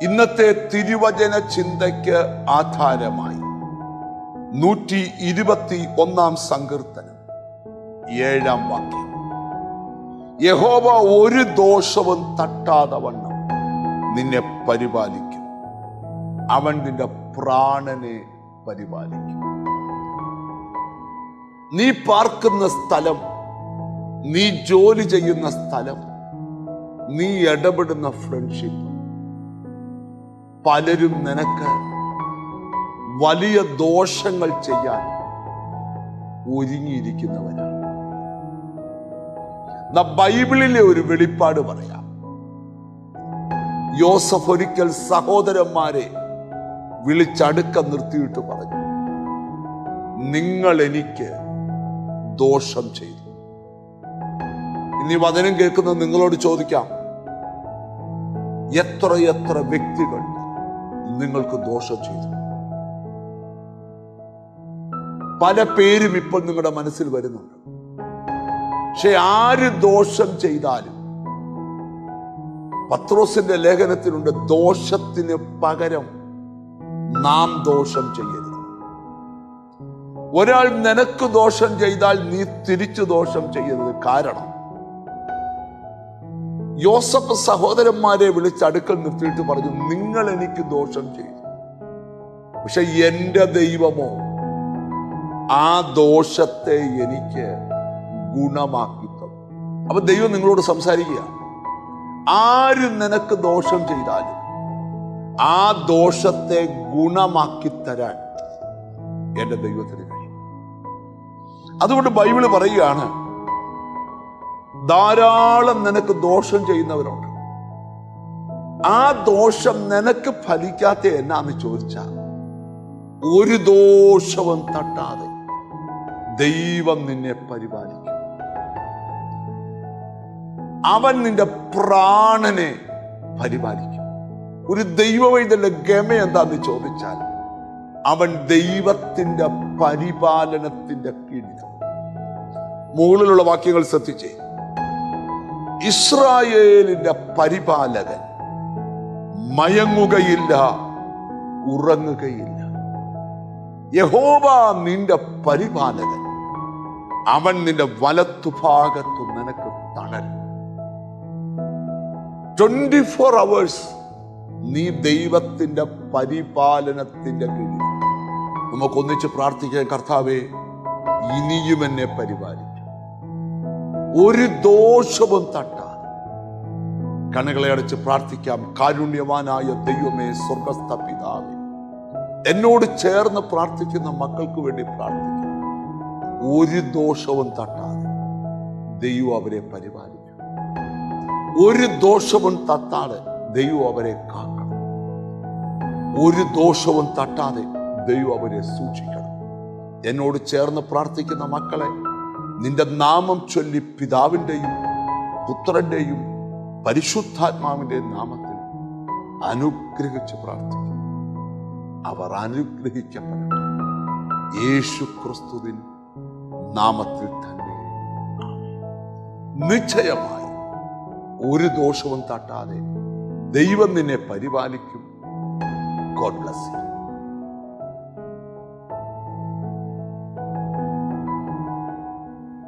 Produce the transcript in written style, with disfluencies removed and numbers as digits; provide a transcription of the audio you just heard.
ഇന്നത്തെ തിരുവചന ചിന്തയ്ക്ക് ആധാരമായി 121 സങ്കീർത്തനം 7 വാക്യം. യഹോവ ഒരു ദോഷവും തട്ടാതെ വണ്ണം നിന്നെ പരിപാലിക്കും, അവൻ നിന്റെ പ്രാണനെ പരിപാലിക്കും. നീ പാർക്കുന്ന സ്ഥലം, നീ ജോലി ചെയ്യുന്ന സ്ഥലം, നീ ഇടപെടുന്ന ഫ്രണ്ട്ഷിപ്പ്, പലരും നിനക്ക് വലിയ ദോഷങ്ങൾ ചെയ്യാൻ ഒരുങ്ങിയിരിക്കുന്നവരാണ്. ബൈബിളിലെ ഒരു വെളിപ്പാട് പറയാം. യോസഫ് ഒരിക്കൽ സഹോദരന്മാരെ വിളിച്ചടുക്ക നിർത്തിയിട്ട് പറഞ്ഞു, നിങ്ങൾ എനിക്ക് ദോഷം ചെയ്തു. ഇനി വചനം കേൾക്കുന്ന നിങ്ങളോട് ചോദിക്കാം, എത്ര വ്യക്തികൾ നിങ്ങൾക്ക് ദോഷം ചെയ്തു? പല പേരും ഇപ്പോൾ നിങ്ങളുടെ മനസ്സിൽ വരുന്നുണ്ട്. പക്ഷെ ആര് ദോഷം ചെയ്താലും പത്രോസിന്റെ ലേഖനത്തിലുണ്ട്, ദോഷത്തിന് പകരം നാം ദോഷം ചെയ്യരുത്. ഒരാൾ നിനക്ക് ദോഷം ചെയ്താൽ നീ തിരിച്ചു ദോഷം ചെയ്യരുത്. കാരണം യോസഫ് സഹോദരന്മാരെ വിളിച്ച് അടുക്കൽ നിർത്തിയിട്ട് പറഞ്ഞു, നിങ്ങൾ എനിക്ക് ദോഷം ചെയ്തു, പക്ഷെ എന്റെ ദൈവമോ ആ ദോഷത്തെ എനിക്ക് ഗുണമാക്കി തന്നു. അപ്പൊ ദൈവം നിങ്ങളോട് സംസാരിക്കുക, ആര് നിനക്ക് ദോഷം ചെയ്താലും ആ ദോഷത്തെ ഗുണമാക്കി തരാൻ എന്റെ ദൈവത്തിന് കഴിയും. അതുകൊണ്ട് ബൈബിള് പറയുകയാണ്, ധാരാളം നിനക്ക് ദോഷം ചെയ്യുന്നവരുണ്ട്. ആ ദോഷം നിനക്ക് ഫലിക്കാത്ത എന്നാന്ന് ചോദിച്ചാൽ, ഒരു ദോഷവും തട്ടാതെ ദൈവം നിന്നെ പരിപാലിക്കും. അവൻ നിന്റെ പ്രാണനെ പരിപാലിക്കും. ഒരു ദൈവവൈദ്യന്റെ ഗമ എന്താന്ന് ചോദിച്ചാൽ, അവൻ ദൈവത്തിന്റെ പരിപാലനത്തിന്റെ കീഴിലാണ്. മുകളിലുള്ള വാക്യങ്ങൾ ശ്രദ്ധിച്ചേ. ഇസ്രായേലിന്റെ പരിപാലകൻ മയങ്ങുകയില്ല, ഉറങ്ങുകയില്ല. യഹോവ നിന്റെ പരിപാലകൻ, അവൻ നിന്റെ വലത്തുഭാഗത്തു നിനക്ക് തണലും. 24 hours നീ ദൈവത്തിന്റെ പരിപാലനത്തിന്റെ കീഴിൽ. നമുക്കൊന്നിച്ച് പ്രാർത്ഥിക്കാൻ, കർത്താവേ ഇനിയും എന്നെ പരിപാലിക്കും, ഒരു ദോഷവും തട്ടാതെ. കണ്ണുകളെ അടച്ച് പ്രാർത്ഥിക്കാം. കാരുണ്യവാനായ ദൈവമേ, സ്വർഗസ്ഥ പിതാവേ, എന്നോട് ചേർന്ന് പ്രാർത്ഥിക്കുന്ന മക്കൾക്ക് വേണ്ടി പ്രാർത്ഥിക്കും. ഒരു ദോഷവും തട്ടാതെ ദൈവം അവരെ പരിപാലിക്കും. ഒരു ദോഷവും തട്ടാതെ ദൈവം അവരെ കാക്കണം. ഒരു ദോഷവും തട്ടാതെ ദൈവം അവരെ സൂക്ഷിക്കണം. എന്നോട് ചേർന്ന് പ്രാർത്ഥിക്കുന്ന മക്കളെ നിന്റെ നാമം ചൊല്ലി പിതാവിൻ്റെയും പുത്രന്റെയും പരിശുദ്ധാത്മാവിൻ്റെയും നാമത്തിൽ അനുഗ്രഹിച്ച് പ്രാർത്ഥിക്കും. അവർ അനുഗ്രഹിക്കപ്പെടട്ടെ, യേശു ക്രിസ്തുവിൻ നാമത്തിൽ തന്നെ. നിശ്ചയമായി ഒരു ദോഷവും തട്ടാതെ ദൈവം നിന്നെ പരിപാലിക്കും. God bless you.